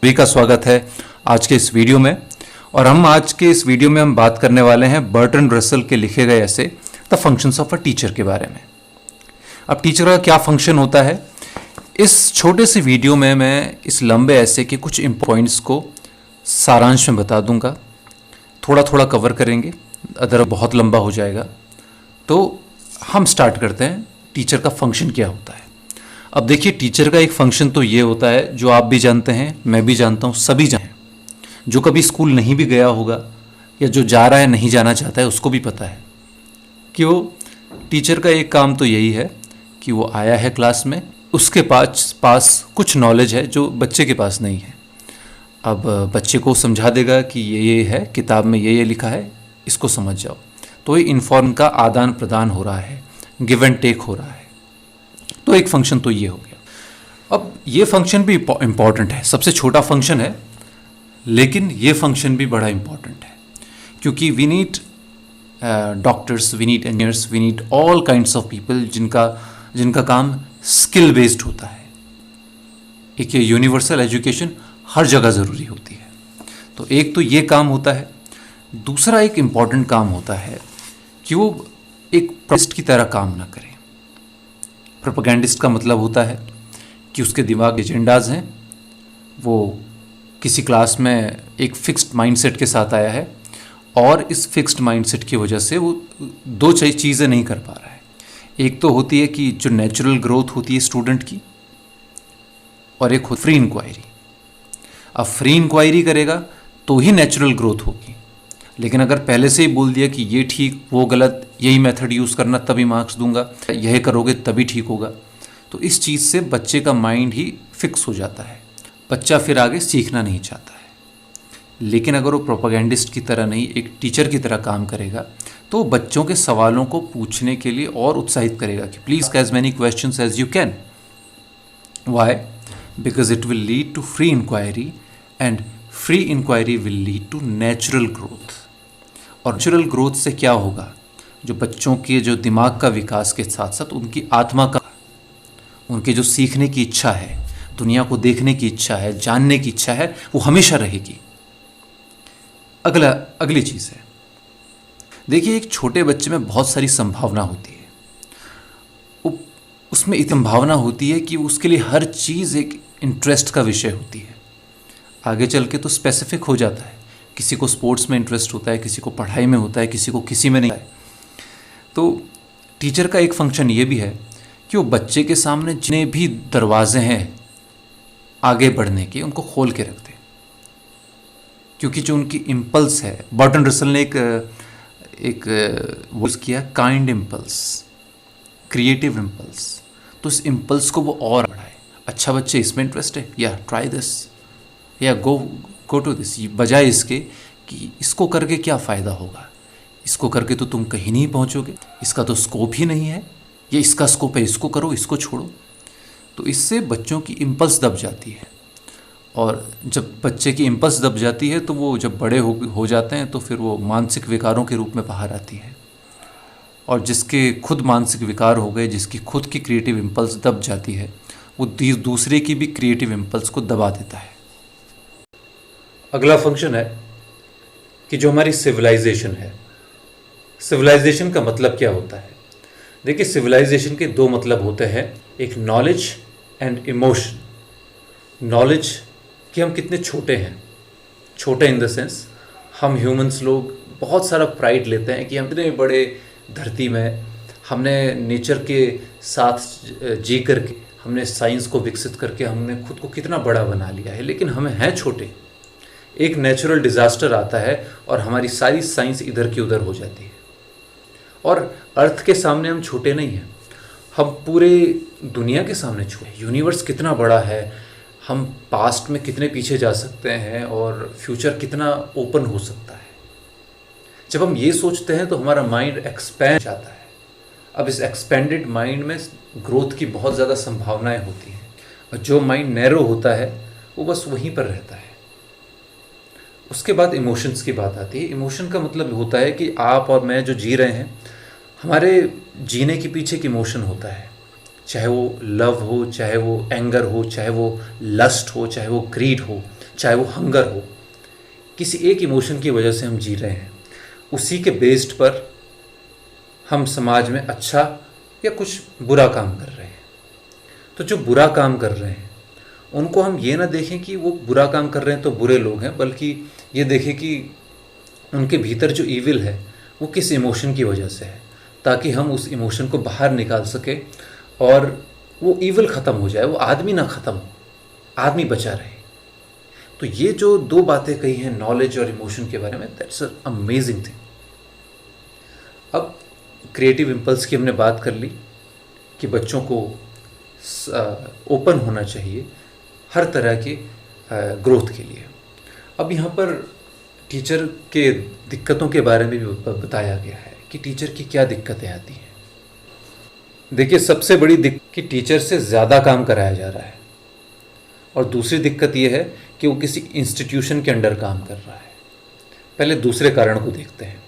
सभी का स्वागत है आज के इस वीडियो में। और हम आज के इस वीडियो में हम बात करने वाले हैं बर्ट्रैंड रसल के लिखे गए ऐसे the functions of a teacher के बारे में। अब टीचर का क्या फंक्शन होता है, इस छोटे से वीडियो में मैं इस लंबे ऐसे के कुछ पॉइंट्स को सारांश में बता दूंगा। थोड़ा थोड़ा कवर करेंगे, अदर बहुत लंबा हो जाएगा। तो हम स्टार्ट करते हैं, टीचर का फंक्शन क्या होता है। अब देखिए, टीचर का एक फंक्शन तो ये होता है जो आप भी जानते हैं, मैं भी जानता हूँ, सभी जानते हैं। जो कभी स्कूल नहीं भी गया होगा या जो जा रहा है नहीं जाना चाहता है उसको भी पता है कि वो टीचर का एक काम तो यही है कि वो आया है क्लास में, उसके पास कुछ नॉलेज है जो बच्चे के पास नहीं है। अब बच्चे को समझा देगा कि ये है, किताब में ये लिखा है, इसको समझ जाओ। तो ये इन्फॉर्म का आदान प्रदान हो रहा है, गिव एंड टेक हो रहा है। तो एक फंक्शन तो ये हो गया। अब ये फंक्शन भी इम्पॉर्टेंट है, सबसे छोटा फंक्शन है, लेकिन ये फंक्शन भी बड़ा इम्पॉर्टेंट है क्योंकि we need doctors, we need engineers, we need all kinds of people जिनका काम स्किल बेस्ड होता है। एक ये यूनिवर्सल एजुकेशन हर जगह ज़रूरी होती है। तो एक तो ये काम होता है। दूसरा एक इम्पॉर्टेंट काम होता है कि वो एक प्रोपेगेंडिस्ट की तरह काम ना करे। प्रोपेगेंडिस्ट का मतलब होता है कि उसके दिमाग एजेंडाज हैं, वो किसी क्लास में एक फिक्स्ड माइंडसेट के साथ आया है और इस फिक्स्ड माइंडसेट की वजह से वो दो चीज़ें नहीं कर पा रहा है। एक तो होती है कि जो नेचुरल ग्रोथ होती है स्टूडेंट की, और एक फ्री इंक्वायरी। अब फ्री इंक्वायरी करेगा तो ही नेचुरल ग्रोथ होगी, लेकिन अगर पहले से ही बोल दिया कि ये ठीक वो गलत, यही मेथड यूज़ करना तभी मार्क्स दूंगा, यह करोगे तभी ठीक होगा, तो इस चीज़ से बच्चे का माइंड ही फिक्स हो जाता है। बच्चा फिर आगे सीखना नहीं चाहता है। लेकिन अगर वो प्रोपेगेंडिस्ट की तरह नहीं, एक टीचर की तरह काम करेगा, तो बच्चों के सवालों को पूछने के लिए और उत्साहित करेगा कि please as many questions as you can. Why? Because it will lead to free inquiry and free inquiry will lead to natural growth. और नेचुरल ग्रोथ से क्या होगा, जो बच्चों के जो दिमाग का विकास के साथ साथ उनकी आत्मा का, उनके जो सीखने की इच्छा है, दुनिया को देखने की इच्छा है, जानने की इच्छा है, वो हमेशा रहेगी। अगली चीज़ है, देखिए, एक छोटे बच्चे में बहुत सारी संभावना होती है। उसमें इतनी संभावना होती है कि उसके लिए हर चीज़ एक इंटरेस्ट का विषय होती है। आगे चल के तो स्पेसिफिक हो जाता है, किसी को स्पोर्ट्स में इंटरेस्ट होता है, किसी को पढ़ाई में होता है, किसी को किसी में नहीं है। तो टीचर का एक फंक्शन ये भी है कि वो बच्चे के सामने जितने भी दरवाजे हैं आगे बढ़ने के, उनको खोल के रखते हैं। क्योंकि जो उनकी इम्पल्स है, बर्ट्रैंड रसल ने एक यूज़ किया, काइंड इम्पल्स, क्रिएटिव इम्पल्स। तो इस इम्पल्स को वो और बढ़ाए। अच्छा बच्चे इसमें इंटरेस्ट है, या ट्राई दिस, या गो टू दिस, बजाय इसके कि इसको करके क्या फ़ायदा होगा, इसको करके तो तुम कहीं नहीं पहुंचोगे, इसका तो स्कोप ही नहीं है, ये इसका स्कोप है, इसको करो, इसको छोड़ो। तो इससे बच्चों की इम्पल्स दब जाती है। और जब बच्चे की इम्पल्स दब जाती है तो वो जब बड़े हो जाते हैं तो फिर वो मानसिक विकारों के रूप में बाहर आती है। और जिसके खुद मानसिक विकार हो गए, जिसकी खुद की क्रिएटिव इम्पल्स दब जाती है, वो दूसरे की भी क्रिएटिव इम्पल्स को दबा देता है। अगला फंक्शन है कि जो हमारी सिविलाइजेशन है, सिविलाइजेशन का मतलब क्या होता है। देखिए, सिविलाइजेशन के दो मतलब होते हैं, एक नॉलेज एंड इमोशन। नॉलेज कि हम कितने छोटे हैं, छोटे इन द सेंस हम ह्यूमंस लोग बहुत सारा प्राइड लेते हैं कि हम इतने बड़े धरती में, हमने नेचर के साथ जी करके, हमने साइंस को विकसित करके हमने खुद को कितना बड़ा बना लिया है, लेकिन हमें हैं छोटे। एक नेचुरल डिज़ास्टर आता है और हमारी सारी साइंस इधर की उधर हो जाती है। और अर्थ के सामने हम छोटे नहीं हैं, हम पूरे दुनिया के सामने छोटे। यूनिवर्स कितना बड़ा है, हम पास्ट में कितने पीछे जा सकते हैं और फ्यूचर कितना ओपन हो सकता है। जब हम ये सोचते हैं तो हमारा माइंड एक्सपैंड जाता है। अब इस एक्सपेंडेड माइंड में ग्रोथ की बहुत ज़्यादा संभावनाएं होती हैं, और जो माइंड नैरो होता है वो बस वहीं पर रहता है। उसके बाद इमोशंस की बात आती है। इमोशन का मतलब होता है कि आप और मैं जो जी रहे हैं, हमारे जीने के पीछे एक इमोशन होता है। चाहे वो लव हो, चाहे वो एंगर हो, चाहे वो लस्ट हो, चाहे वो ग्रीड हो, चाहे वो हंगर हो, किसी एक इमोशन की वजह से हम जी रहे हैं, उसी के बेस्ड पर हम समाज में अच्छा या कुछ बुरा काम कर रहे हैं। तो जो बुरा काम कर रहे हैं उनको हम ये ना देखें कि वो बुरा काम कर रहे हैं तो बुरे लोग हैं, बल्कि ये देखें कि उनके भीतर जो ईविल है वो किस इमोशन की वजह से है, ताकि हम उस इमोशन को बाहर निकाल सके और वो ईविल ख़त्म हो जाए, वो आदमी ना ख़त्म हो, आदमी बचा रहे। तो ये जो दो बातें कही हैं नॉलेज और इमोशन के बारे में, दैट्स अमेजिंग थिंग। अब क्रिएटिव इम्पल्स की हमने बात कर ली कि बच्चों को ओपन होना चाहिए हर तरह के ग्रोथ के लिए। अब यहाँ पर टीचर के दिक्कतों के बारे में भी बताया गया है कि टीचर की क्या दिक्कतें आती हैं। देखिए, सबसे बड़ी दिक्कत कि टीचर से ज़्यादा काम कराया जा रहा है, और दूसरी दिक्कत ये है कि वो किसी इंस्टीट्यूशन के अंडर काम कर रहा है। पहले दूसरे कारण को देखते हैं।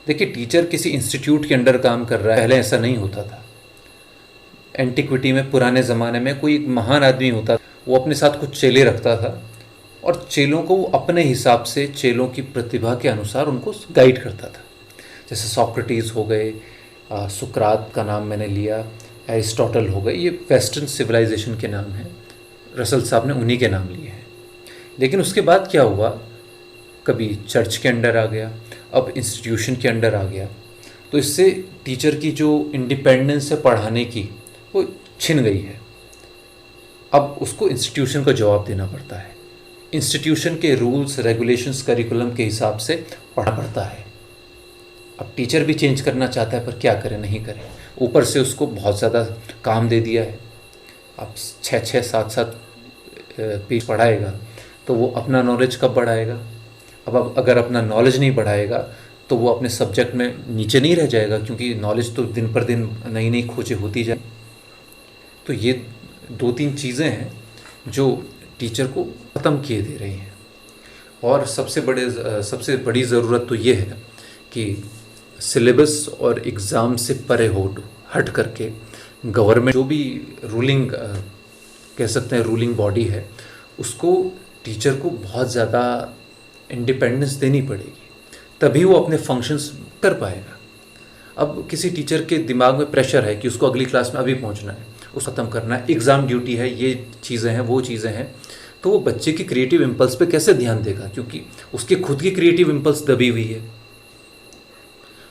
देखिए, टीचर किसी इंस्टीट्यूट के अंडर काम कर रहा है, पहले ऐसा नहीं होता था। एंटिक्विटी में, पुराने ज़माने में कोई एक महान आदमी होता, वो अपने साथ कुछ चेले रखता था और चेलों को वो अपने हिसाब से, चेलों की प्रतिभा के अनुसार उनको गाइड करता था। जैसे सॉक्रेटिस हो गए, सुकरात का नाम मैंने लिया, एरिस्टोटल हो गए, ये वेस्टर्न सिविलाइजेशन के नाम हैं, रसल साहब ने उन्हीं के नाम लिए हैं। लेकिन उसके बाद क्या हुआ, कभी चर्च के अंडर आ गया, अब इंस्टीट्यूशन के अंडर आ गया, तो इससे टीचर की जो इंडिपेंडेंस है पढ़ाने की, वो छिन गई है। अब उसको इंस्टीट्यूशन को जवाब देना पड़ता है, इंस्टीट्यूशन के रूल्स रेगुलेशंस करिकुलम के हिसाब से पढ़ना पड़ता है। अब टीचर भी चेंज करना चाहता है, पर क्या करें, नहीं करें। ऊपर से उसको बहुत ज़्यादा काम दे दिया है। अब 6-6, 7-7 पेज पढ़ाएगा तो वो अपना नॉलेज कब बढ़ाएगा। अब अगर अपना नॉलेज नहीं बढ़ाएगा तो वो अपने सब्जेक्ट में नीचे नहीं रह जाएगा, क्योंकि नॉलेज तो दिन पर दिन नई नई खोजें होती जाए। तो ये 2-3 चीज़ें हैं जो टीचर को ख़त्म किए दे रही हैं। और सबसे बड़ी ज़रूरत तो ये है कि सिलेबस और एग्ज़ाम से परे हट करके गवर्नमेंट जो भी रूलिंग कह सकते हैं रूलिंग बॉडी है, उसको टीचर को बहुत ज़्यादा इंडिपेंडेंस देनी पड़ेगी, तभी वो अपने फंक्शंस कर पाएगा। अब किसी टीचर के दिमाग में प्रेशर है कि उसको अगली क्लास में अभी पहुंचना है, उसको ख़त्म करना है, एग्ज़ाम ड्यूटी है, ये चीज़ें हैं, वो चीज़ें हैं, तो वो बच्चे की क्रिएटिव इम्पल्स पे कैसे ध्यान देगा, क्योंकि उसकी खुद की क्रिएटिव इम्पल्स दबी हुई है।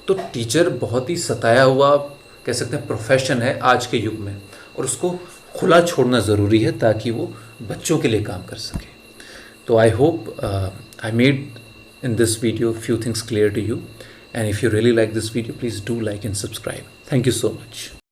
तो टीचर बहुत ही सताया हुआ कह सकते हैं प्रोफेशन है आज के युग में, और उसको खुला छोड़ना ज़रूरी है ताकि वो बच्चों के लिए काम कर सके। तो I hope I made in this video few things clear to you, and if you really like this video, please do like and subscribe. Thank you so much.